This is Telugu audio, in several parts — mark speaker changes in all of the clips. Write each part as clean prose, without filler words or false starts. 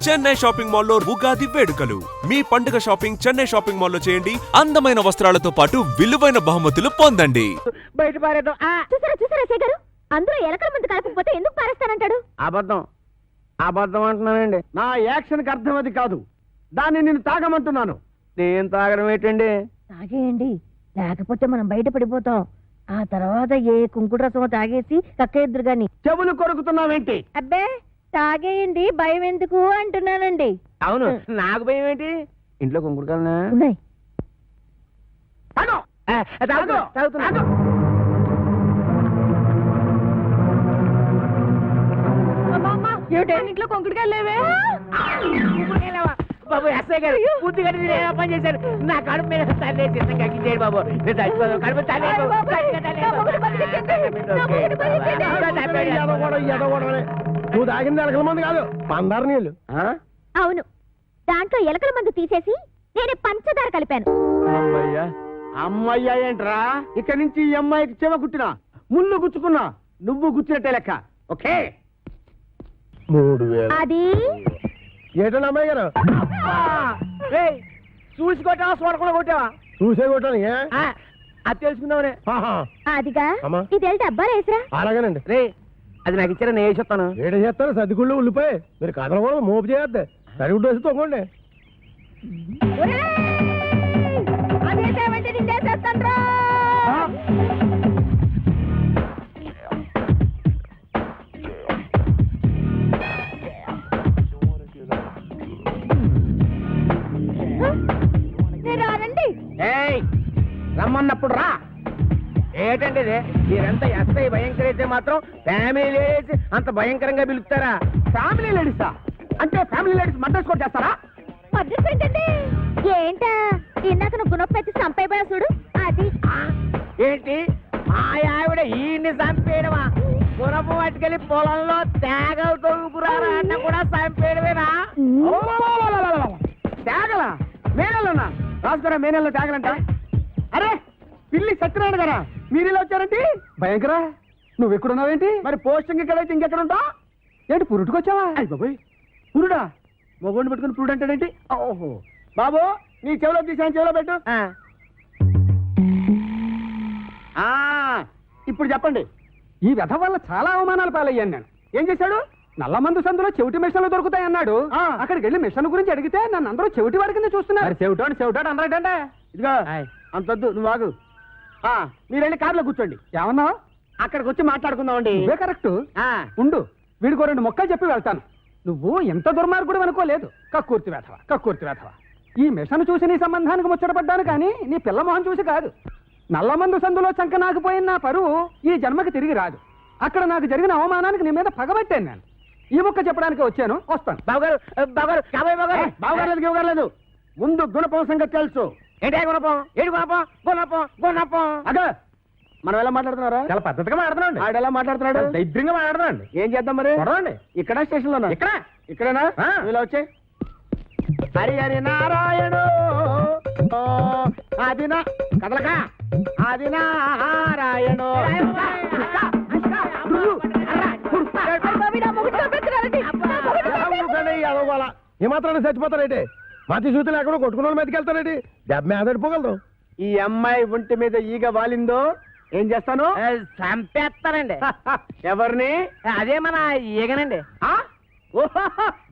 Speaker 1: చెన్నై షాపింగ్ మాల్లో ఉగాది వేడుకలు. మీ పండుగ షాపింగ్ చెన్నై షాపింగ్ మాల్లో చేయండి. అందమైన వస్త్రాలతో పాటు విలువైన బహుమతులు పొందండి.
Speaker 2: బయట పారేద్దాం.
Speaker 3: చూసారా శేఖరు, అందరూ ఎలకల ముందు కలపకపోతే ఎందుకు పారేస్తానంటాడు?
Speaker 2: అబద్ధం అంటున్నానండి. నా యాక్షన్ కి అర్థం అది కాదు. దాన్ని నేను తాగమంటున్నాను. నేను తాగడం ఏంటండి?
Speaker 3: తాగేయండి, లేకపోతే మనం బయట పడిపోతాం. ఆ తర్వాత ఏ కుంకుడు రసమో తాగేసి కక్కేద్దరు గాని.
Speaker 2: చెవులు కొరుకుతున్నావేంటి?
Speaker 3: అబ్బే తాగేయండి, భయం ఎందుకు అంటున్నానండి.
Speaker 2: అవును, నాకు భయం ఏంటి? ఇంట్లో కుంకుడుకాయలున్నా
Speaker 3: ఉన్నాయి. ఇంట్లో కుంకుడుకాయలు లేవే.
Speaker 2: బాబు ఎస్ఐ గారు బుద్ధి గడి పని చేశారు. నా కడుపు మీద తల్లి చిన్న కక్కించేయండి బాబు. నేను చచ్చిపోదాం. కడుపు తల్లి
Speaker 4: నువ్వు తాగింది ఎలకల మంది కాదు, పందారు నీళ్ళు.
Speaker 3: అవును, దాంట్లో ఎలకల మందు తీసేసి నేనే పంచదార కలిపాను.
Speaker 2: అమ్మయ్యా ఏంట్రా? ఇక్కడి నుంచి ఈ అమ్మాయికి చెవ కుట్టినా ముళ్ళు గుచ్చుకున్నా నువ్వు గుచ్చినట్టే లెక్క. ఓకే
Speaker 4: 3000.
Speaker 3: అది
Speaker 4: ఏటండి అమ్మాయి గారు?
Speaker 2: చూసి కొట్టావా స్వర్గంలో కొట్టావా?
Speaker 4: చూసే కొట్టాను.
Speaker 2: అది తెలుసుకుందామనే.
Speaker 3: అదిగా
Speaker 4: అమ్మా.
Speaker 3: ఇది వెళ్తే అబ్బాయి వేసరా.
Speaker 4: అలాగేనండి.
Speaker 2: రే అది నాకు ఇచ్చారా, నేను వేసేస్తాను.
Speaker 4: ఏడ చేస్తారు సర్దిగుళ్ళు ఉల్లిపోయి మీరు కథలు కూడా మోపు చేయద్దు. సరిగుడ్డు వేసి తొంగండి.
Speaker 2: రమ్మన్నప్పుడు రా. ఏంటండి ఇది? మీరంతా ఎస్ఐ భయంకర అయితే మాత్రం ఫ్యామిలీ లేడీస్ అంత భయంకరంగా పిలుస్తారా? ఫ్యామిలీ లేడీసా? అంటే ఫ్యామిలీ లేడీస్ మర్డర్స్ కూడా చేస్తారా?
Speaker 3: మద్రస్ ఏంటండి? ఏంటా ఇందాక నువ్వు గుణపెట్టి చంపైపోయా చూడు అది.
Speaker 2: ఏంటి మా ఆవిడ ఈయన్ని చంపేయడమా? గుణపు పట్టుకెళ్ళి పొలంలో తేగలు తొలుగురారా అన్న కూడా చంపేయడమేనా? తేగలా? మేనల్లోనా? రాసుకోరా, మేనల్లో తేగలంట. అరే పిల్లి సత్యనారాయణ గారా, మీరు ఇలా వచ్చారండి? భయంకర, నువ్వు ఎక్కడున్నావేంటి? మరి పోస్టింగ్ ఎక్కడైతే ఇంకెక్కడ ఉంటావు ఏంటి? పురుటుకొచ్చావా? అయ్యి బాబోయ్, పురుడా? మొగోడిని పెట్టుకుని పురుడు అంటాడేంటి? ఓహో బాబు, నీ చెవిలో తీసాను, చెవిలో పెట్టు. ఇప్పుడు చెప్పండి. ఈ వ్యధ వల్ల చాలా అవమానాలు పాలయ్యాను నేను. ఏం చేశాడు? నల్లమందు సందులో చెవిటి మిషన్లు దొరుకుతాయన్నాడు. అక్కడికి వెళ్ళి మిషన్ గురించి అడిగితే నన్ను అందరూ చెవిటి వాడి కింద చూస్తున్నారు. చెవిటాడు అన్నాడంటే ఇదిగో అంతొద్దు, నువ్వు ఆగు. మీరు వెళ్ళి కారులో కూర్చోండి. ఏమన్నా? అక్కడికి వచ్చి మాట్లాడుకుందామండి. ఇవే కరెక్ట్. ఉండు, వీడికో 2 మొక్కలు చెప్పి వెళ్తాను. నువ్వు ఎంత దుర్మార్గుడు అనుకోలేదు. కక్కుర్తి వేధవా. ఈ మిషన్ చూసి నీ సంబంధానికి ముచ్చటపడ్డాను కానీ నీ పిల్ల మొహం చూసి కాదు. నల్లమందు సందులో చంక నాకుపోయిన నా పరువు ఈ జన్మకి తిరిగి రాదు. అక్కడ నాకు జరిగిన అవమానానికి నీ మీద పగబట్టాను నేను. ఈ మొక్క చెప్పడానికి వచ్చాను, వస్తాను. బావగారు ముందు గుణపం సంగతి తెలుసు. ఏంటే గుణపం? ఏడు గుణపం. అదే మనం ఎలా మాట్లాడుతున్నారా? చాలా పద్ధతిగా మాట్లాడుతున్నాడు. ఆడు ఎలా మాట్లాడుతున్నాడు? దైద్యంగా మాట్లాడుతున్నాడు. ఏం చేద్దాం మరి? ఇక్కడ స్టేషన్ లో ఇక్కడేనా? ఇలా వచ్చే హరి నారాయణ అది నా కదలక అది నారాయణ.
Speaker 4: ఏమాత్రాన్ని చచ్చిపోతారేంటి? మతి సూతులు ఎక్కడో కొట్టుకున్న వాళ్ళు మీదకెళ్తారేంటి? దెబ్బ మీద పడిపోగలదు. ఈ అమ్మాయి ఒంటి మీద ఈగ వాలిందో ఏం చేస్తాను?
Speaker 2: చంపేస్తానండి.
Speaker 4: ఎవరిని?
Speaker 2: అదే మన ఈగనండి.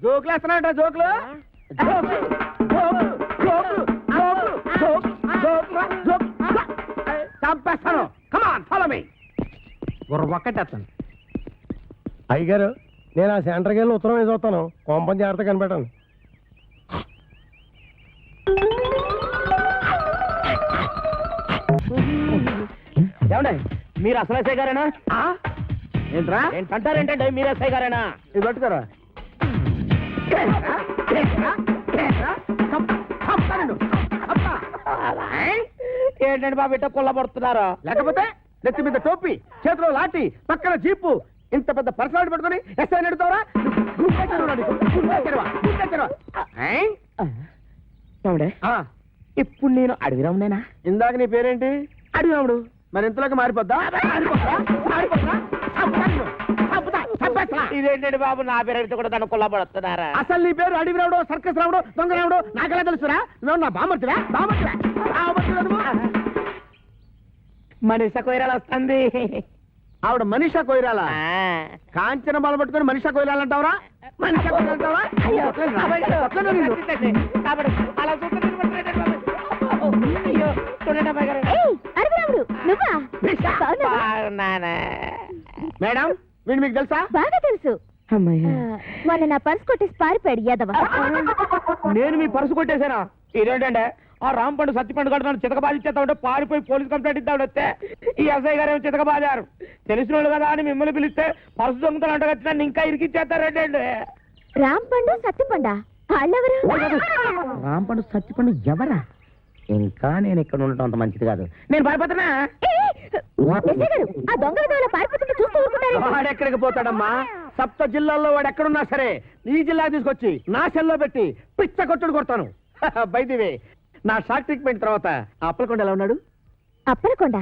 Speaker 4: జోకులు వేస్తున్నాడ? జోకులు
Speaker 2: చంపేస్తాను. Come on follow me. ఒక్కటేస్తాను.
Speaker 4: అయ్యగారు, నేను ఆ సెంటర్కి వెళ్ళి ఉత్తరం వేసి వస్తాను. కోంపం జాగ్రత్త కనిపెట్టాను.
Speaker 2: ఏమండి, మీరు అసలు ఎస్ఐ గారేనా? ఏంట్రా ఏంటంటారేంటండి? మీరు ఎస్ఐ గారేనా? ఇది పట్టుకోరా. ఏంటండి బాబు ఇట్ట కొల్లబడుతున్నారా? లేకపోతే నెత్తి మీద టోపీ, చేతిలో లాఠీ, పక్కన జీపు, ఇంత పెద్ద పర్సనాలిటీ పట్టుకుని ఎస్ఐ నడుతావరా? ఇప్పుడు నేను అడవిరామునేనా?
Speaker 4: ఇందాక నీ పేరేంటి?
Speaker 2: అడవిరాముడు.
Speaker 4: మరి ఇంతలోకి మారిపోద్దా?
Speaker 5: ఇదేంటండి బాబు, నా పేరు కూడా దాన్ని కొల్లబడుతున్నారా?
Speaker 4: అసలు నీ పేరు అడివి రావడం, సర్కస్ రావడం, దొంగ రావడం నాకెలా తెలుసురా? నువ్వు నా బామర్తివా?
Speaker 5: మనిషి కొయ్యరాలు వస్తుంది.
Speaker 4: ఆవిడ మనీషా కొయిరాల కాంచన బాల పట్టుకుని మనీషా కొయిరాలు అంటావరా? మనీషా కొయిరాలు అంటావా?
Speaker 5: అయ్యో, అలా
Speaker 4: మేడం వీడు మీకు తెలుసా?
Speaker 3: బాగా తెలుసు. మొన్న నా పర్స్ కొట్టేసి పారిపోయాడు యాదవ.
Speaker 5: నేను మీ పరుసు కొట్టేశానా? ఇదేంటంటే ఆ రాంపండు సత్తిపండు గడు నన్ను చితకబాదిచ్చేస్తా ఉంటే పారిపోయి పోలీస్ కంప్లైంట్ ఇద్దాడు వస్తే ఈ ఎస్ఐ గారు ఏమో చితకబాదారు. తెలిసిన వాళ్ళు కదా అని మిమ్మల్ని పిలిస్తే పరుసు దొంగతలు అంటగచ్చి నన్ను ఇంకా ఇరికిచ్చేస్తారంటే.
Speaker 3: రాంపండు సత్తిపండా వాళ్ళెవరు?
Speaker 5: రాంపండు సత్తిపండు ఎవరా? ఇంకా నేను ఇక్కడ ఉండటం అంత మంచిది కాదు. నేను పారిపోతున్నా.
Speaker 3: ఆ దొంగ విధంగా పారిపోతుంటే చూస్తూ ఊరుకుంటారు.
Speaker 4: వాడెక్కడికి పోతాడమ్మా? సప్త జిల్లాల్లో వాడు ఎక్కడున్నా సరే ఈ జిల్లా తీసుకొచ్చి నా సెల్లో పెట్టి పిచ్చ కొట్టుడు కొడతాను. బైదివే నా షాక్ ట్రీట్మెంట్ తర్వాత ఆ అప్పలకొండ ఎలా ఉన్నాడు?
Speaker 3: అప్పలకొండ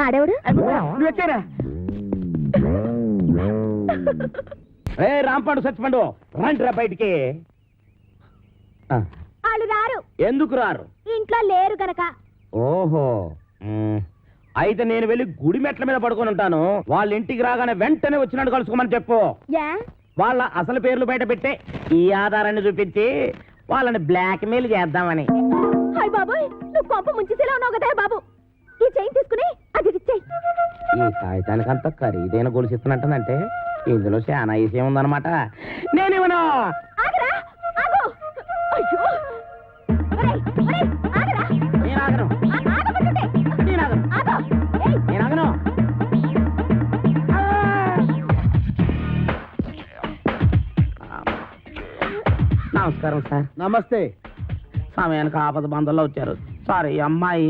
Speaker 3: ఆడేవుడు?
Speaker 4: నువ్వు ఎక్కారా?
Speaker 5: ఏ రాంపండు సత్తిపండు రండిరా బయటికి.
Speaker 3: వాళ్ళు రారు.
Speaker 5: ఎందుకు రారు?
Speaker 3: ఇంట్లో లేరు గనక.
Speaker 5: ఓహో, అయితే నేను వెళ్ళి గుడి మెట్ల మీద పడుకొని ఉంటాను. వాళ్ళ ఇంటికి రాగానే వెంటనే వచ్చినట్టు కలుసుకోమని చెప్పు. వాళ్ళ అసలు పేర్లు బయట పెట్టే ఈ ఆధారాన్ని చూపించి వాళ్ళని బ్లాక్ మెయిల్ చేద్దామని.
Speaker 3: హాయ్ బాబోయ్, నువ్వు కొంప ముంచేసేలా ఉన్నావు కదా బాబు. ఈ చైన్ తీసుకుని అది ఇచ్చేయ్.
Speaker 5: ఈ కాగితానికి అంత ఖరీదైన గొలుసు ఇస్తున్నట్టుందంటే ఇందులో చాలా విషయం ఉందన్నమాట. నేనేమన్నా
Speaker 3: ఆగరా, ఆగు. అయ్యో, ఒరేయ్, ఒరేయ్, ఆగరా.
Speaker 5: నేను ఆగను.
Speaker 3: ఆగమంటుంటే.
Speaker 5: నేను ఆగను.
Speaker 3: ఆగు. ఏయ్,
Speaker 5: నేను ఆగను. నమస్కారం సార్.
Speaker 4: నమస్తే.
Speaker 5: సమయానికి ఆపద బంధంలో వచ్చారు సార్. ఈ అమ్మాయి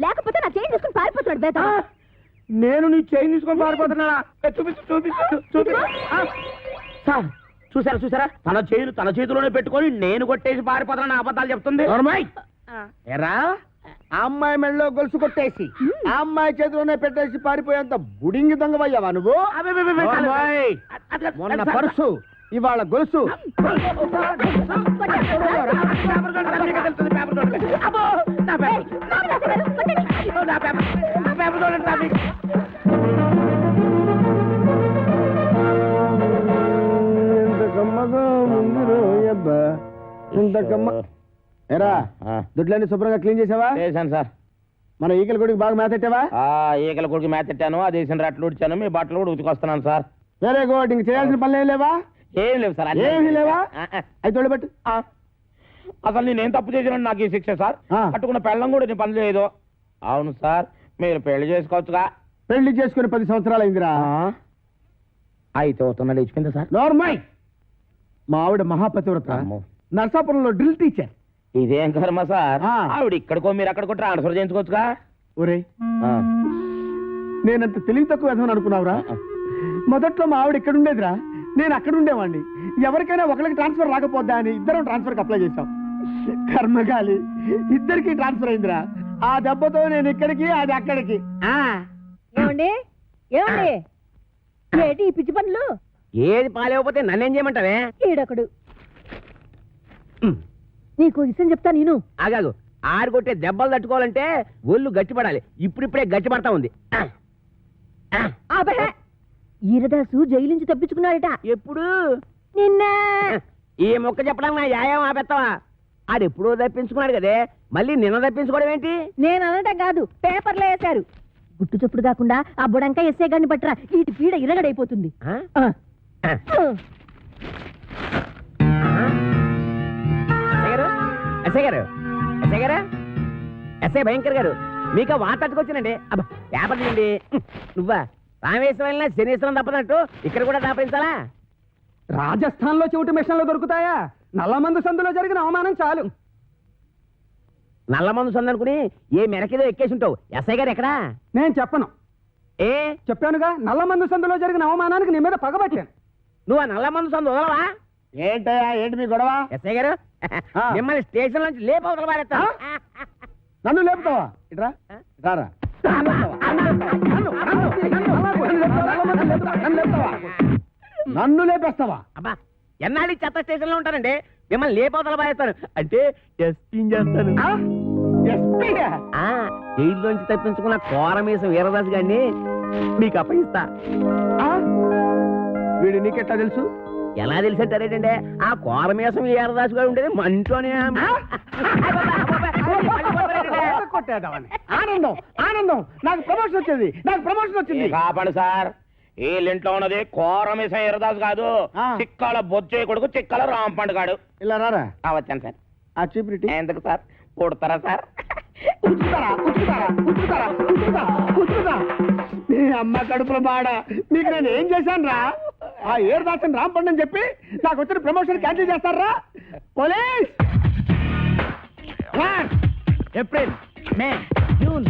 Speaker 3: లేకపోతే నా చైన్ తీసుకుని పారిపోతున్నాడు బేట.
Speaker 5: నేను నీ చైన్ తీసుకొని పారిపోతున్నాడా? చూపించు చూపించు చూపించు. సార్ చూసారా చూసారా, తన చైన్ తన చేతిలోనే పెట్టుకొని నేను కొట్టేసి పారిపోతున్నా అబద్ధాలు చెప్తుంది.
Speaker 4: ఎరా ఆ అమ్మాయి మెళ్ళలో గొలుసు కొట్టేసి ఆ అమ్మాయి చేతిలోనే పెట్టేసి పారిపోయేంత బుడింగి దొంగవయ్యావా నువ్వు? మొన్న పర్సు ఇవాళ గొలుసు. ఎరా దుడ్లన్నీ శుభ్రంగా క్లీన్ చేసావా?
Speaker 5: చేశాను సార్.
Speaker 4: మన ఈకల గుడికి బాగా మేతెట్టావా?
Speaker 5: ఈకల కొడుకు మేతెట్టాను, అది వేసిన రట్లు ఉడిచాను, మీ బట్టలు కూడా ఉతికొస్తున్నాను సార్.
Speaker 4: Very good. ఇంక చేయాల్సిన పనులు ఏం లేవా?
Speaker 5: ఏం లేవు సార్.
Speaker 4: ఏమీ లేవా? అయితే తోడబెట్టు.
Speaker 5: అసలు నేనేం తప్పు చేసిన నాకు ఈ శిక్ష సార్? పట్టుకున్న పెళ్ళం కూడా నీ పని లేదు. అవును సార్, మీరు పెళ్లి చేసుకోవచ్చుగా.
Speaker 4: పెళ్లి చేసుకుని 10 సంవత్సరాలు అయిందిరా.
Speaker 5: అయితే అవుతున్నా లేచిపోయిందా సార్?
Speaker 4: నార్మల్. మా ఆవిడ మహాపతివ్రత, నర్సాపురంలో డ్రిల్ టీచర్.
Speaker 5: ఇదేం కర్మ సార్? ఆవిడ ఇక్కడికో మీరు అక్కడికో ట్రాన్స్ఫర్ చేయించుకోవచ్చుగా.
Speaker 4: ఒరే, నేనంత తెలివి తక్కువ వేద్దామని అనుకున్నావురా? మొదట్లో మా ఆవిడ ఇక్కడ ఉండేదిరా, నేను అక్కడ ఉండేవాడిని. ఎవరికైనా ఒకరికి ట్రాన్స్ఫర్ రాకపోద్దా అని ఇద్దరం ట్రాన్స్ఫర్కి అప్లై చేశాం. కర్మగాలి ఇద్దరికి ట్రాన్స్ఫర్ అయిందిరా. ఆ దెబ్బతో నేను ఇక్కడికి, అది అక్కడికి.
Speaker 3: ఏమండి ఏమండి, ఏంటి ఈ పిచ్చి పనులు?
Speaker 5: ఏది పాలేకపోతే నన్నేం చేయమంటావే?
Speaker 3: ఈడొకడు. నీకు విషయం చెప్తా నేను.
Speaker 5: ఆగాగు. ఆరుగొట్టే దెబ్బలు తట్టుకోవాలంటే ఒళ్ళు గట్టిపడాలి. ఇప్పుడిప్పుడే గట్టిపడతా ఉంది.
Speaker 3: ఈరదాసు జైలు నుంచి తప్పించుకున్నాడట.
Speaker 5: ఎప్పుడు?
Speaker 3: నిన్న.
Speaker 5: ఈ మొక్క చెప్పడానికి నా యాయం ఆపెత్తావా? ఆడెప్పుడో తప్పించుకున్నాడు కదే, మళ్ళీ నిన్న తప్పించుకోవడం ఏంటి?
Speaker 3: నేను అనటం కాదు, పేపర్లో వేశారు. గుట్టు చప్పుడు కాకుండా ఆ బుడంకా ఎస్ఏ గారిని పట్టరా, ఇటు పీడ ఇరగడైపోతుంది.
Speaker 5: ఎస్ఐ భయంకర్ గారు, మీకు వార్తకొచ్చినండి. అబ్బా పేపర్ తీయండి. నువ్వా రామేశ్వరం వెళ్ళినా శనీశ్వరం తప్పనట్టు ఇక్కడ కూడా దాపరించాలా?
Speaker 2: రాజస్థాన్ లో చెవిటి మిషన్లు దొరుకుతాయా? నల్లమందు సందులో జరిగిన అవమానం చాలు.
Speaker 5: నల్ల మందు సందనుకుని ఏ మెరకేదో ఎక్కేసి ఉంటావు. ఎస్ఐ గారు ఎక్కడా?
Speaker 2: నేను చెప్పను.
Speaker 5: ఏ
Speaker 2: చెప్పానుగా, నల్లమందు సందులో జరిగిన అవమానానికి నీ మీద పగబట్టాను.
Speaker 5: నువ్వు ఆ నల్ల మందు సందు వదలవా?
Speaker 4: ఏంటయ్యా, ఏంటి మీ గొడవ?
Speaker 5: ఎస్ఐ గారు మిమ్మల్ని స్టేషన్ నుంచి లేపవతల పారేస్తా.
Speaker 4: నన్ను లేపుతావా? ఇట్రా రారా. నన్ను లేపేస్తావా?
Speaker 5: అబ్బా ఎన్నాళ్ళు చెత్త స్టేషన్ లో ఉంటానండి, మిమ్మల్ని లేపోతల బాయేస్తాను అంటే టెస్టింగ్ చేస్తాను.
Speaker 4: ఎస్పీగా?
Speaker 5: జైల్లోంచి తప్పించుకున్న కోరమీసం వీరదాస్ గారిని మీకు అప్పగిస్తా.
Speaker 4: వీడు నీకెట్లా తెలుసు?
Speaker 5: ఎలా తెలిసంటారేటండి, ఆ కోరమీసం వీరదాస్ గారు ఉండేది మంటోనే.
Speaker 4: కొట్టేద్దామని. ఆనందం ఆనందం, నాకు ప్రమోషన్ వచ్చింది, నాకు ప్రమోషన్ వచ్చింది.
Speaker 5: కాపాడు సార్, వీళ్ళింట్లో ఉన్నది కోరమీసం వీరదాస్ కాదు, చిక్కాల బొచ్చే కొడుకు చిక్కాల రాంపండు గాడు.
Speaker 4: ఇలా రారా.
Speaker 5: వచ్చాను సార్.
Speaker 4: ఆ చూపిరిటీ
Speaker 5: ఎందుకు సార్, కొడతారా సార్?
Speaker 4: నీ అమ్మ కడుపుల బాడ, మీకు నేను ఏం చేశాను రా? ఆ ఏరుదాసన్ రాంపండు అని చెప్పి నాకు వచ్చిన ప్రమోషన్ క్యాన్సిల్ చేస్తారా? పోలీస్!
Speaker 5: ఏప్రిల్, మే, జూన్.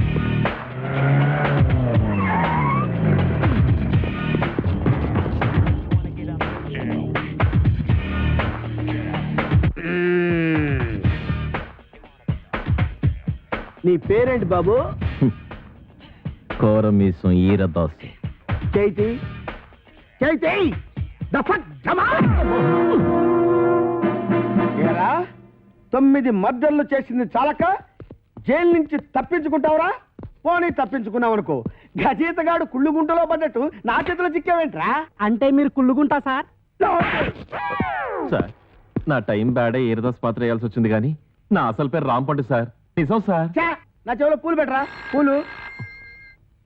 Speaker 4: నీ పేరేంటి బాబు?
Speaker 6: కోరమీసం ఈరదాసు.
Speaker 4: చైతి చైతి ఏరా, 9 మర్డర్లు చేసింది చాలక జైలు నుంచి తప్పించుకుంటావురా? పోనీ తప్పించుకున్నావనుకో, గజీతగాడు కుళ్ళుగుంటలో పడ్డట్టు నా చేతిలో చిక్కావేంట్రా?
Speaker 2: అంటే మీరు కుళ్ళుకుంటా సార్?
Speaker 6: సార్, నా టైం బ్యాడే ఈరదాస్ పాత్ర వేయాల్సి వచ్చింది కానీ నా అసలు పేరు రాంపండు సార్. నిజం సార్.
Speaker 4: ఛా, నా చెవిలో పూలు పెట్టరా, పూలు.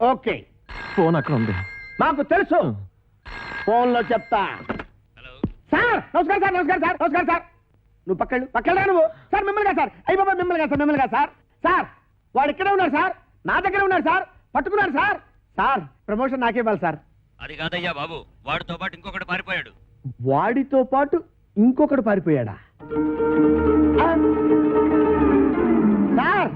Speaker 4: ఓకే,
Speaker 6: ఫోన్ అక్కడ ఉంది.
Speaker 4: మాకు తెలుసు, ఫోన్లో చెప్తా. సార్ నమస్కారం సార్, నమస్కారం సార్, నమస్కారం సార్. నువ్వు పక్కడా నువ్వు? సార్ మిమ్మల్ని కాదు సార్, అయ్యి బాబా మిమ్మల్ని కాదు సార్, మిమ్మల్ని కాదు సార్. సార్ వాడు ఇక్కడే ఉన్నాడు సార్, నా దగ్గర ఉన్నాడు సార్, పట్టుకున్నాడు సార్. సార్ ప్రమోషన్ నాకే ఇవ్వాలి సార్.
Speaker 1: అది కాదయ్యా బాబు, వాడితో పాటు ఇంకొకటి పారిపోయాడు.
Speaker 4: వాడితో పాటు ఇంకొకడు పారిపోయాడా? సార్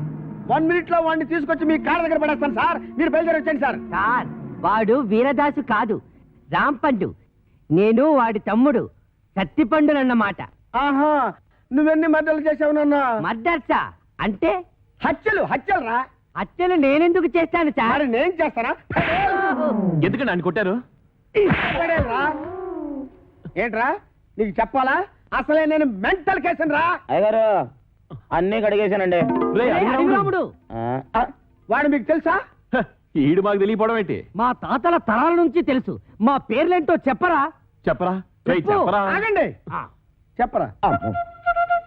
Speaker 4: 1 మినిట్ లో వాడిని తీసుకొచ్చి మీ కాళ్ళ దగ్గర పడేస్తాను సార్, మీరు బయలుదేరి వచ్చండి సార్.
Speaker 2: సార్ వాడు వీరదాసు కాదు, రాంపండు. నేను వాడి తమ్ముడు సత్తిపండునన్నమాట.
Speaker 4: ఆహా, నువ్వెన్ని మర్డర్లు చేసావు నాన్న?
Speaker 2: మర్డర్సా అంటే?
Speaker 4: హత్యలు రా.
Speaker 2: హత్యలు నేనెందుకు చేస్తాను సార్?
Speaker 4: మరి నేను చేస్తానా?
Speaker 6: ఎందుకండి ఆయన కొట్టారు?
Speaker 4: పడేయరా. ఏంట్రా నీకు చెప్పాలా? అసలే నేను మెంటల్ కేసును రా.
Speaker 5: అయ్యగారు అన్నీ కడిగేశానండి.
Speaker 2: రాముడు,
Speaker 4: వాడు మీకు తెలుసా?
Speaker 6: హ, ఈడు మాకు తెలియపోవడం ఏంటి?
Speaker 2: మా తాతల తరాల నుంచి తెలుసు. మా పేర్లేంటో చెప్పరా?
Speaker 6: చెప్పరా? రేయ్,
Speaker 2: చెప్పు.
Speaker 6: చెప్పరా?
Speaker 4: ఆగండి, చెప్పరా.
Speaker 5: అమ్మో,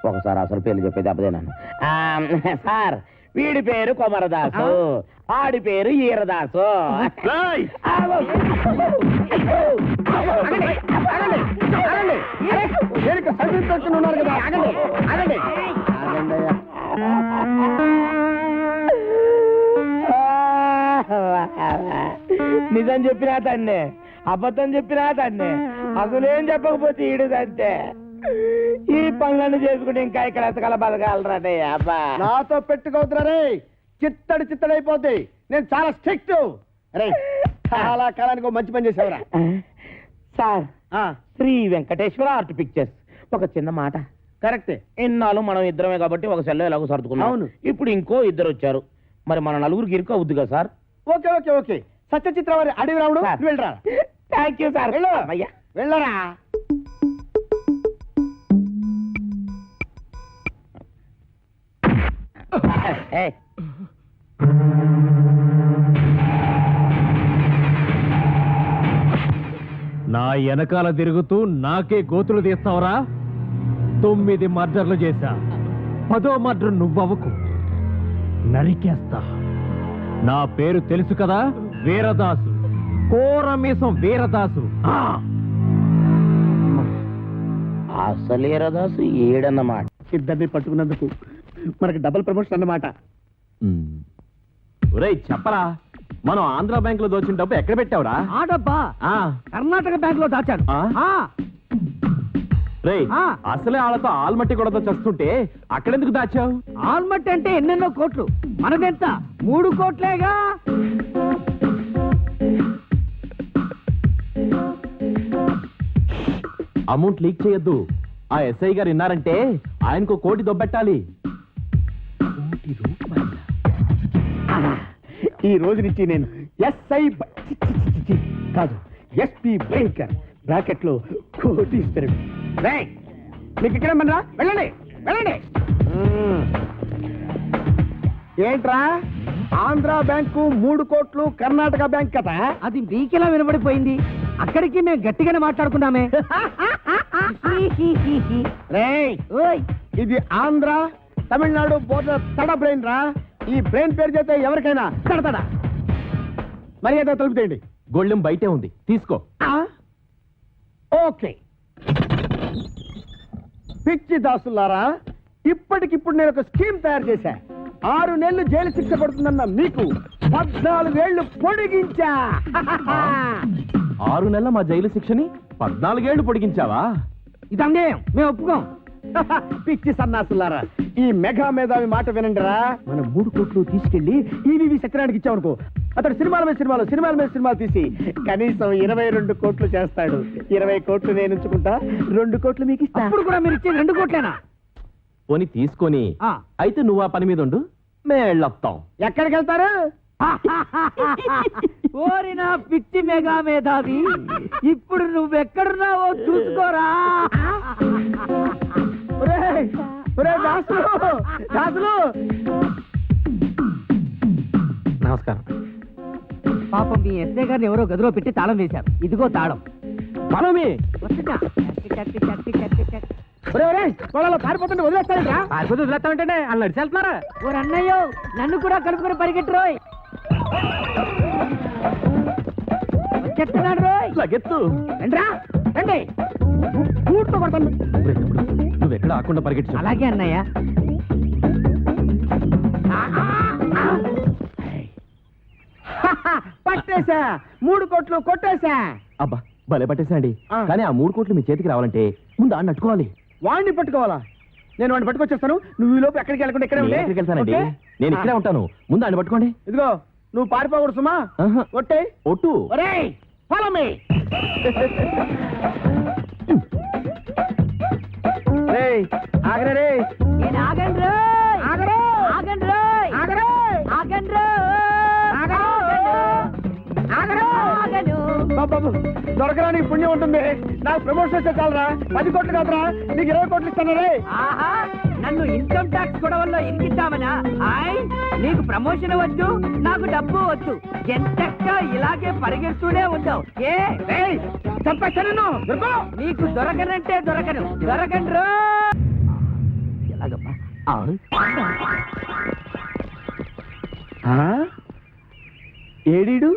Speaker 5: ఒకసారి అసలు పేర్లు చెప్పేది అబ్బదేనాను. సార్ వీడి పేరు కొమరదాసు, ఆడి పేరు ఈరదాసు.
Speaker 6: రేయ్!
Speaker 4: ఉన్నారు కదా, ఆగండి ఆగండి ఆగండి.
Speaker 5: నిజం చెప్పినా తన్నే, అబద్ధం చెప్పినా తన్నే, అసలేం చెప్పకపోతే ఈడు అంతే. ఈ పనులన్నీ చేసుకుంటే ఇంకా ఇక్కడ ఎతకాల బతకాలరాడే. అబ్బా
Speaker 4: నాతో పెట్టుకోవద్దురా రే, చిత్తడి అయిపోద్ది. నేను చాలా స్ట్రిక్ట్. రే, చాలా కాలానికి ఒక మంచి పని చేసావురా.
Speaker 5: Sir, Sri Venkateswara art pictures. ఒక చిన్న మాట.
Speaker 4: కరెక్టే.
Speaker 5: ఇన్నాళ్ళు మనం ఇద్దరమే కాబట్టి ఒక సెల్లో ఎలాగో సర్దుకున్నాం.
Speaker 4: అవును.
Speaker 5: ఇప్పుడు ఇంకో ఇద్దరు వచ్చారు, మరి మన నలుగురికి ఇరుకు అవుద్ది కదా sir?
Speaker 4: Okay okay okay. Satyachitra వారి అడవి రాముడు, నువ్వు వెళ్ళరా.
Speaker 5: Thank you sir.
Speaker 4: వెళ్ళు.
Speaker 5: అయ్యా
Speaker 4: వెళ్ళరా.
Speaker 2: నా వెనకాల తిరుగుతూ నాకే గోతులు తీస్తావరా? 9 మర్డర్లు చేశా, 10వ మర్డర్ నువ్వవకు, నరికేస్తా. నా పేరు తెలుసు కదా, వీరదాసు, కోరమీసం వీరదాసు.
Speaker 5: అసలు ఈరదాసు ఏడన్నమాట.
Speaker 4: ఇద్దరిని పట్టుకున్నందుకు మనకి డబుల్ ప్రమోషన్ అన్నమాట.
Speaker 6: ఒరేయ్ చెప్పరా, మనం ఆంధ్ర బ్యాంక్ లో దోచిన డబ్బు ఎక్కడ పెట్టావురా?
Speaker 2: ఆ డబ్బా కర్ణాటక బ్యాంక్ లో దాచాను.
Speaker 6: రేయ్, అసలే వాళ్ళతో ఆల్మట్టి కూడా చస్తుంటే అక్కడెందుకు దాచావు?
Speaker 2: ఆల్మట్టి అంటే ఎన్నెన్నో కోట్లు, మనదెంత? 3 కోట్లేగా.
Speaker 6: అమౌంట్ లీక్ చేయొద్దు. ఆ ఎస్ఐ గారు విన్నారంటే ఆయనకు 1 కోటి దొబ్బెట్టాలి.
Speaker 4: ఈ రోజు నుంచి నేను ఎస్ఐ కాదు, ఎస్పీ భయంకర్, బ్రాకెట్ లో కోటీశ్వరుడు. రేయ్, మీకు ఇక్కడ ఏమన్నా? వెళ్ళండి వెళ్ళండి. ఏంట్రా, ఆంధ్ర బ్యాంకు 3 కోట్లు, కర్ణాటక బ్యాంక్ కదా?
Speaker 2: అది మీకెలా వినబడిపోయింది? అక్కడికి మేము గట్టిగానే మాట్లాడుకున్నామే.
Speaker 4: రేయ్, ఇది ఆంధ్ర తమిళనాడు బోర్డర్ తడ బ్రెయిన్ రా. ఈ బ్రెయిన్ పేరు చేస్తే ఎవరికైనా తడతడా. మర్యాద తలుపుతేయండి.
Speaker 6: గొళ్ళెం బయటే ఉంది, తీసుకో.
Speaker 4: ఓకే. పిచ్చి దాసులారా, ఇప్పటికిప్పుడు నేను ఒక స్కీమ్ తయారు చేశా. 6 నెలలు జైలు శిక్ష పడుతుందన్న మీకు 14 ఏళ్లు పొడిగించా.
Speaker 6: 6 నెలల మా జైలు శిక్షని 14 ఏళ్లు పొడిగించావా?
Speaker 2: ఇది అన్యాయం, మేము ఒప్పుకోం.
Speaker 4: పిచ్చి సన్నాసులారా, ఈ మెగా మేధావి మాట వినండిరా. మనం 3 కోట్లు తీసుకెళ్లి ఈవీవి సత్యనారాయణకి ఇచ్చామనుకో, అతడు సినిమాల మీద సినిమాలు తీసి కనీసం 22 కోట్లు చేస్తాడు. 20 కోట్లు నేను ఉంచుకుంటా, 2 కోట్లు మీకు ఇస్తా.
Speaker 2: అప్పుడు కూడా మీరు ఇచ్చే 2 కోట్లేనా?
Speaker 6: పోని తీసుకొని అయితే నువ్వు ఆ పని మీద ఉండు, మేము వెళ్ళొస్తాం.
Speaker 4: ఎక్కడికి వెళ్తారు?
Speaker 2: ఓరి నా పిచ్చి మెగా మేధావి, ఇప్పుడు నువ్వెక్కడున్నావో చూసుకోరా.
Speaker 4: ఒరేయ్, ఒరేయ్ దాసులు.
Speaker 6: నమస్కారం.
Speaker 2: పాపం మీ ఎస్ఐ గారిని ఎవరో గదిలో పెట్టి తాళం వేశారు. ఇదిగో తాళం.
Speaker 4: మనమే
Speaker 2: వస్తున్నా.
Speaker 4: పొలాల్లో పారిపోతుంటే వదిలేస్తారా?
Speaker 2: వదిలేస్తామంటే వాళ్ళు నడిచి వెళ్తున్నారా? ఓ అన్నయ్యో, నన్ను కూడా కలుపుకొని పరిగెట్టురోయ్. వచ్చేస్తున్నాడు రోయ్.
Speaker 6: లగెత్తు.
Speaker 4: రండిరా, రండి. కూర్చో కొడతాను.
Speaker 6: నువ్వెక్కడ ఆకుండా పరిగెట్టు.
Speaker 2: అలాగే అన్నయ్య.
Speaker 4: పట్టేశా, 3 కోట్లు కొట్టేశా.
Speaker 6: అబ్బా భలే పట్టేసండి. కానీ ఆ 3 కోట్లు మీ చేతికి రావాలంటే ముందు ఆడిని అట్టుకోవాలి.
Speaker 4: వాడిని పట్టుకోవాలా? నేను వాడిని పట్టుకొచ్చేస్తాను. నువ్వు ఈ లోపు ఎక్కడికి వెళ్ళకుండా ఇక్కడే ఉండే.
Speaker 6: ఎక్కడికి వెళ్తానండి? నేను ఇక్కడే ఉంటాను. ముందు ఆడిని పట్టుకోండి.
Speaker 4: ఇదిగో, నువ్వు పారిపోకూడదు సుమా. ఒట్టే
Speaker 6: ఒట్టు.
Speaker 4: ఒరేయ్, follow me. రేయ్, ఆగరే రేయ్.
Speaker 2: నేను ఆగండి రోయ్.
Speaker 4: ఆగరే.
Speaker 2: ఆగండి రోయ్.
Speaker 4: ఆగరే.
Speaker 2: ఆగండి రోయ్.
Speaker 4: ఆగరే.
Speaker 2: ఆగను.
Speaker 4: బాబు, దొరకరా నీకు పుణ్యం ఉంటుంది. నాకు ప్రమోషన్ వస్తే చాలరా. 10 కోట్లు కాదురా, నీకు 20 కోట్లు ఇస్తాను రే.
Speaker 2: ఆహా, నన్ను ఇన్కమ్ ట్యాక్స్ గొడవల్లో ఇరికిద్దామనా? హాయ్, నీకు ప్రమోషన్ వద్దు, నాకు డబ్బు వద్దు. ఎంతక్క ఇలాగే పరిగెడుతూనే ఉంటావు. ఏ
Speaker 4: చంపేస్తాను.
Speaker 2: నీకు దొరకనంటే దొరకను. దొరకండి రో. ఎలాగమ్మా?
Speaker 4: ఏడీడు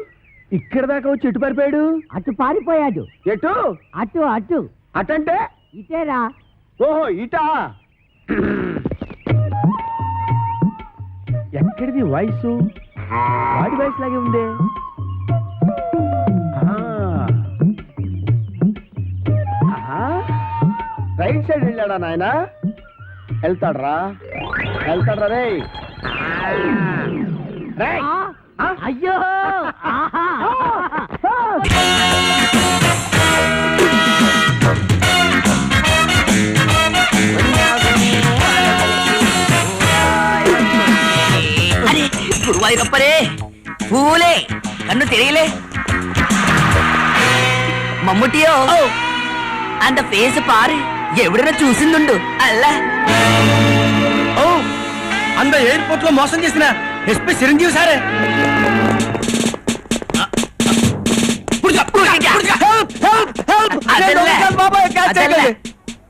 Speaker 4: ఇక్కడ దాకా వచ్చి ఎటు పారిపోయాడు?
Speaker 2: అటు పారిపోయాడు.
Speaker 4: ఎటు?
Speaker 2: అటు అటు
Speaker 4: అటంటే
Speaker 2: ఇటేరా.
Speaker 4: ఓహో, ఇటా. ఎక్కడిది వాయిస్? వాడి వాయిస్ లాగే ఉందే. రైట్ సైడ్ వెళ్ళాడా నాయన? వెళ్తాడ్రా రే.
Speaker 2: అయ్యో,
Speaker 7: குருவாயூரப்பரே, பூலே கண்ணு தெரியலே. మమ్ముటియో, అంత ఫేస్ పారు ఎవడైనా చూసిందుండు. అల్లా
Speaker 4: అంద ఎయిర్పోర్ట్ లో మోసం చేసిన ఎస్పీ చిరంజీవి సారే.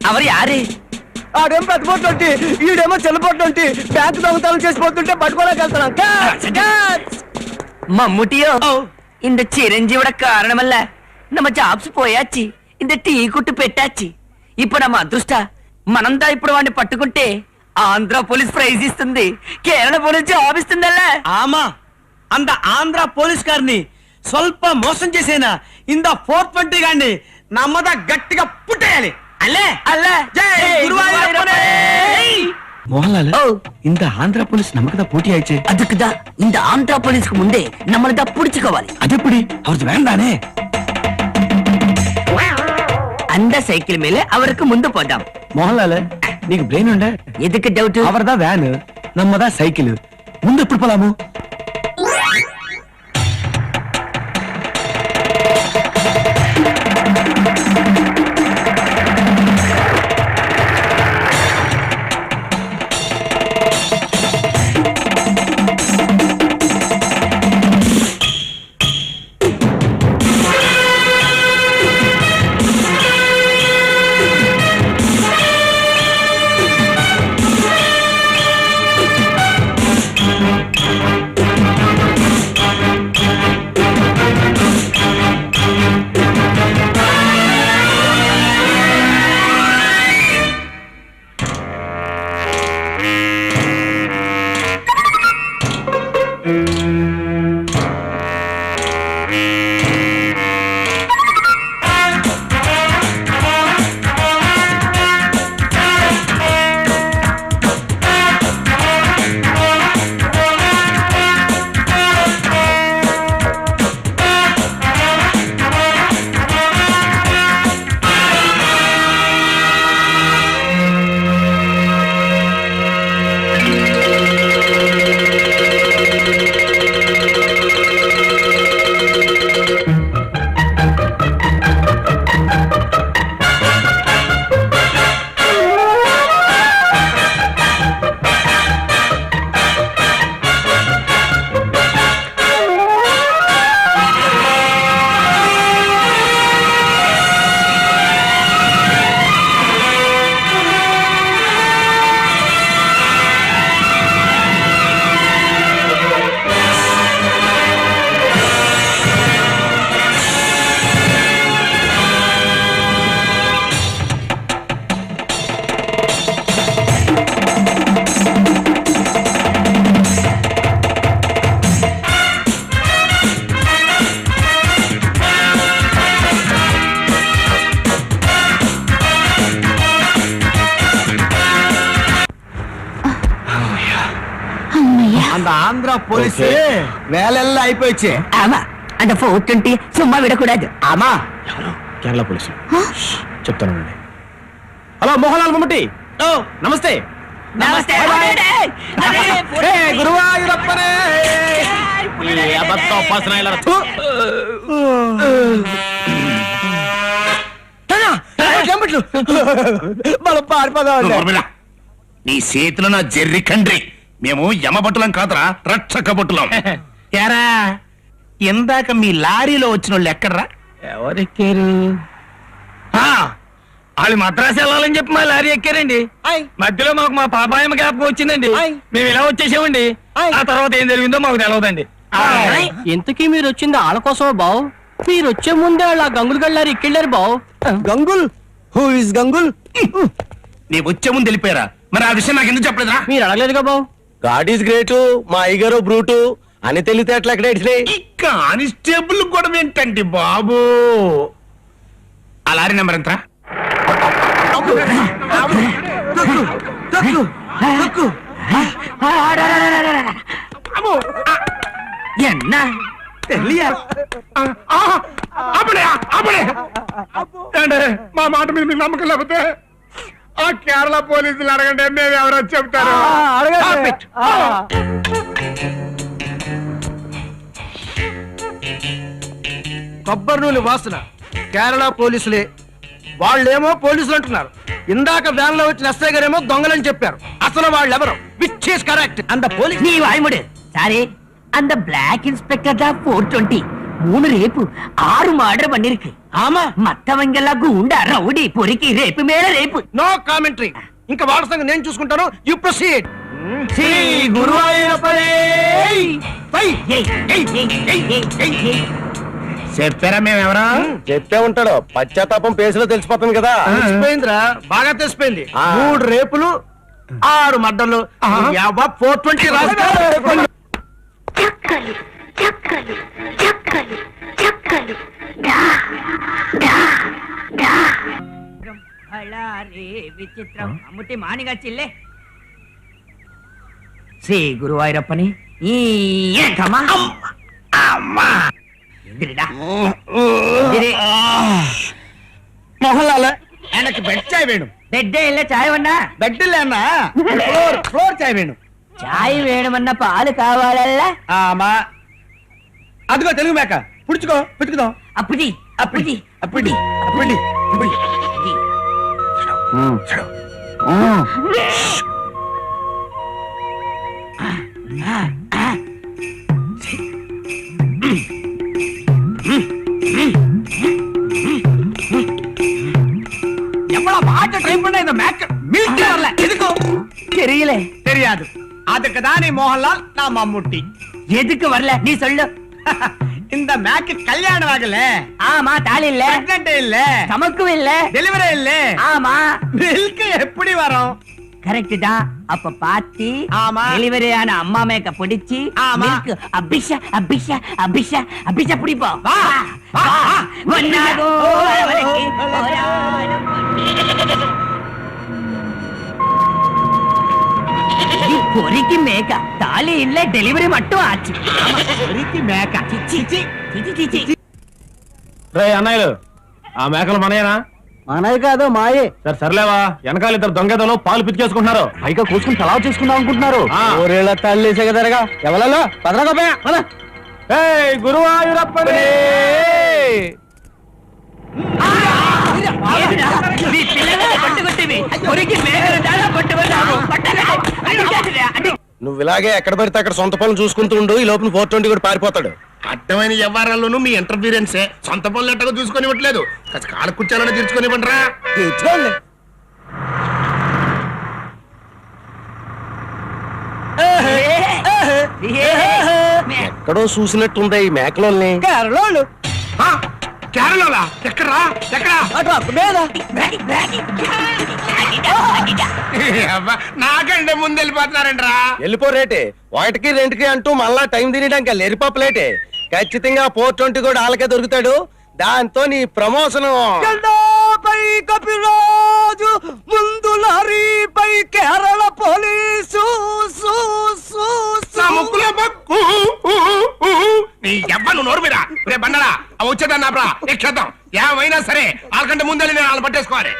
Speaker 7: అవరు యారు?
Speaker 4: ఆడేమో పెద్దపోతుంటే, ఈడేమో చెల్లపోతుంటే, బ్యాంకు దొంగతనం చేసిపోతుంటే పట్టుకోలేకెళ్తున్నాం.
Speaker 7: మమ్ముటియో, இந்த చిరంజీవుడ కారణమల్ల நம்ம జాబ్స్ పోయాచి, இந்த టీ కుట్టు పెట్టాచి. ఇప్పుడు நம்ம అదృష్ట మనంతా ఇప్పుడు వాడిని పట్టుకుంటే ఆంధ్ర పోలీస్ ప్రైజ్ ఇస్తుంది, కేరళ పోలీస్ జాబ్ ఇస్తుందల్ల.
Speaker 8: ఆమా, అంద ఆంధ్ర పోలీస్ గారిని స్వల్ప మోసం చేసేనా ఇంద 420 గారిని నమ్మద గట్టిగా పుట్టేయాలి. అల్లే
Speaker 7: అల్ల
Speaker 8: மோகன்லால் இந்த ஆந்திரா போலீஸ் நமக்கு தான் போட்டி ஆயிடுச்சு.
Speaker 7: அதுக்குதான் இந்த ஆந்திரா போலீஸ்க்கு முன்னே நம்மள தான் புடிச்சுக்கோవాలి.
Speaker 8: அது எப்படி? அவருக்கு வேண்டானே.
Speaker 7: அந்த சைக்கிள் மேல அவருக்கு ముందు పోదాం.
Speaker 8: మోహన్లాల్, నీకు బ్రెయిన్ ఉండే?
Speaker 7: ఎదుకు డౌట్?
Speaker 8: అవరదా వ్యాన్, నమ్మదా సైకిల్. ముందు ఎప్పుడు పోదాము? அந்த ஆந்திரா போலீஸ் வேலையெல்லாம் అయిపోయిச்சு
Speaker 7: ஆமா அந்த 420 சும்மா விடக்கூடாது
Speaker 8: ఆమా కేరళ పోలీసు చెప్తానండి హలో మోహన్లాల్ మమ్మటి ఓ నమస్తే
Speaker 7: నమస్తే
Speaker 8: గురువాయూరప్పనే మనం పారిపోదాం
Speaker 9: నీ చేతిలో నా జెర్రి కండ్రి మేము యమబట్టులం కాదురా రక్షక బట్టులం
Speaker 8: ఎరా ఇందాక మీ లారీలో వచ్చిన వాళ్ళు ఎక్కడ్రా ఎవరెక్కారు వాళ్ళు మద్రాసు వెళ్ళాలని చెప్పి మా లారీ ఎక్కారండి మధ్యలో మాకు మా పాపాయమ్మ జ్ఞాపకం వచ్చిందండి మేము ఇలా వచ్చేసామండి ఆ తర్వాత ఏం జరిగిందో మాకు తెలియదండి
Speaker 2: ఇంతకీ మీరు వచ్చింది వాళ్ళ కోసమా బావు మీరు వచ్చే ముందే వాళ్ళ గంగులు గళ్ళారు ఎక్కెళ్ళారు బావు
Speaker 8: గంగుల్ హూ ఇస్ గంగుల్
Speaker 9: నీ వచ్చే ముందు వెళ్ళిపోయారా మరి ఆ విషయం నాకు ఎందుకు చెప్పలేదురా
Speaker 2: మీరు అడగలేదుగా బావు
Speaker 8: గాడ్ ఈస్ గ్రేట్ మా అయ్యగారు బ్రూటు అని తెలివితేటలు ఎక్కడ ఇచ్చినాయి
Speaker 9: కానిస్టేబుల్ కూడా ఏంటండి బాబు ఆ లారీ నెంబర్ ఎంతరా
Speaker 7: என்ன
Speaker 9: మా మాట మీద మీకు నమ్మకం లేకపోతే ఆ కేరళ పోలీసులు అడగండి మేము ఎవరో చెప్తారు
Speaker 8: కొబ్బరి నూనె వాసన కేరళ పోలీసులే వాళ్ళేమో పోలీసులు అంటున్నారు ఇందాక వ్యాన్ లో వచ్చిన ఎస్ఐ గారేమో దొంగలని చెప్పారు అసలు వాళ్ళెవరు విచ్ ఈస్ కరెక్ట్ అంత పోలీస్
Speaker 7: நீ வாய்முடு சாரி அந்த பிளாக் இன்ஸ்பெக்டர் தான் 420 3 ரேப்பு 6 மர்டர் பண்ணிருக்கு
Speaker 8: ఆమా
Speaker 7: மத்தவங்க எல்லாம் குண்டா ரவுடி பொறுக்கி ரேப்பு மேல ரேப்பு
Speaker 8: నో కామెంటరీ ఇంకా వాళ్ళ సంగతి నేను చూసుకుంటాను యు ప్రొసీడ్
Speaker 7: శ్రీ
Speaker 8: గురువాయూరప్పనే
Speaker 9: చెప్పారా మేము ఎవరా
Speaker 8: చెప్తే ఉంటాడు పశ్చాత్తాపం పేసులో తెలిసిపోతుంది కదా తెలిసిపోయిందిరా బాగా తెలిసిపోయింది 3 రేపులు 6 మడ్డలు 420 రాజు
Speaker 3: చక్కలు చక్కలు చక్కలు చక్కలు డా డా డా
Speaker 7: బళారే విచిత్రం అమ్ముటి మానిగచ్చిల్లే శ్రీ గురువాయూరప్పని ఈ ఏకమా అమ్మా ఎదిరిడా ఎదిరి
Speaker 8: మోహన్లాల్ எனக்கு బెడ్ చాయ్ వేణు
Speaker 7: బెడ్డే ఇల్ల చాయ్ వన్నా
Speaker 8: బెడ్ లేనా ఫ్లోర్ చాయ్ వేణు
Speaker 7: చాయ్ వేణమన్న పాలు కావాలల్లా
Speaker 8: ఆమా అదిగో తెలుగు మేక పుడుచుకో పుచ్చుకుదాం
Speaker 7: అప్పుది అప్పుది
Speaker 8: అప్పుడి అప్పుడి అప్పుడి
Speaker 7: எவ்வளவு வாட்ட ட்ரை பண்ண இந்த மேக் மில்க் வரல எதுக்கு தெரியல
Speaker 8: தெரியாது அதுக்கு தானே மோகன்லால் நான் மம்முட்டி
Speaker 7: எதுக்கு வரல நீ சொல்லு
Speaker 8: இந்த மேக்கு கல்யாணம் ஆகல
Speaker 7: ஆமா தாலி இல்ல
Speaker 8: பிரெக்னன்ட் இல்ல
Speaker 7: சமக்கும் இல்ல
Speaker 8: டெலிவரி இல்ல
Speaker 7: ஆமா
Speaker 8: மில்க் எப்படி வரும்
Speaker 7: கரெக்ட் தான் அப்ப பாத்தி
Speaker 8: ஆமா.
Speaker 7: டெலிவரி ஆன அம்மா மேக்க பிடிச்சி
Speaker 8: ஆமா.
Speaker 7: மில்க் அபிஷா அபிஷா அபிஷா அபிஷா பிடிப்போம்
Speaker 8: வா, வா, வா.
Speaker 7: ஒன்னாகோ அரவணைக்கு போராடும் பொறிக்கு மேக்க தாலி இல்ல டெலிவரி மட்டும் ஆச்சு
Speaker 8: பொறிக்கு మేక
Speaker 7: చిచ్చి చిచ్చి చిచ్చి
Speaker 6: రే అన్నయ్యలు ఆ మేకలు మనయేనా
Speaker 2: మనవి కాదు మాయే
Speaker 6: సరే సర్లేవా వెనకాల ఇద్దరు దొంగదలు పాలు పితికేసుకుంటున్నారు
Speaker 2: పైగా కూర్చుని తలావు చేసుకుందాం అనుకుంటున్నారు
Speaker 6: ఆ.
Speaker 2: ఊరేళ్ళ తల్లి సెగదరగా ఎవరలో పదరగా
Speaker 6: గురువాయూరప్పనే
Speaker 7: ఏమిరా? నీ పిల్లలని పట్టుకొట్టివి పొరికి మేకలు చాలా పట్టుకున్నావు
Speaker 8: నువ్వు ఇలాగే ఎక్కడ పడితే అక్కడ సొంత పనులు చూసుకుంటూ ఉండు ఈ లోపల 420 కూడా పారిపోతాడు
Speaker 9: అడ్డమైన వ్యవహారాల్లోనూ మీ ఇంటర్ఫీరెన్సే సొంత పనులు ఎట్టగా చూసుకొని ఇవ్వట్లేదు కాళ్ళ కూర్చోాలని తీర్చుకొని ఇవ్వండిరా
Speaker 8: తెచ్చుకోండి ఎక్కడో చూసినట్టుంది ఈ మేకలోల్ని కేరళోళ్ళు
Speaker 9: కేరళ ఎక్కడ్రా ఎక్కడా నాకంటే ముందు వెళ్ళిపోతున్నారంట్రా
Speaker 8: వెళ్ళిపో రేటే వాటికి రెంట్కి అంటూ మళ్ళా టైం తినడానికి ఎరిపప్పలేటే ఖచ్చితంగా 420 కూడా వాళ్ళకే దొరుకుతాడు దాంతో నీ ప్రమోషన్ కపిరాజు ముందు లారీపై కేరళ పోలీసు
Speaker 9: నీ ఎవ్వను నోరు మీద రే బండరా వచ్చేదాన్ని ఎక్కేద్దాం ఏమైనా సరే వాళ్ళకంటే ముందే నేను వాళ్ళని పట్టేసుకోవాలి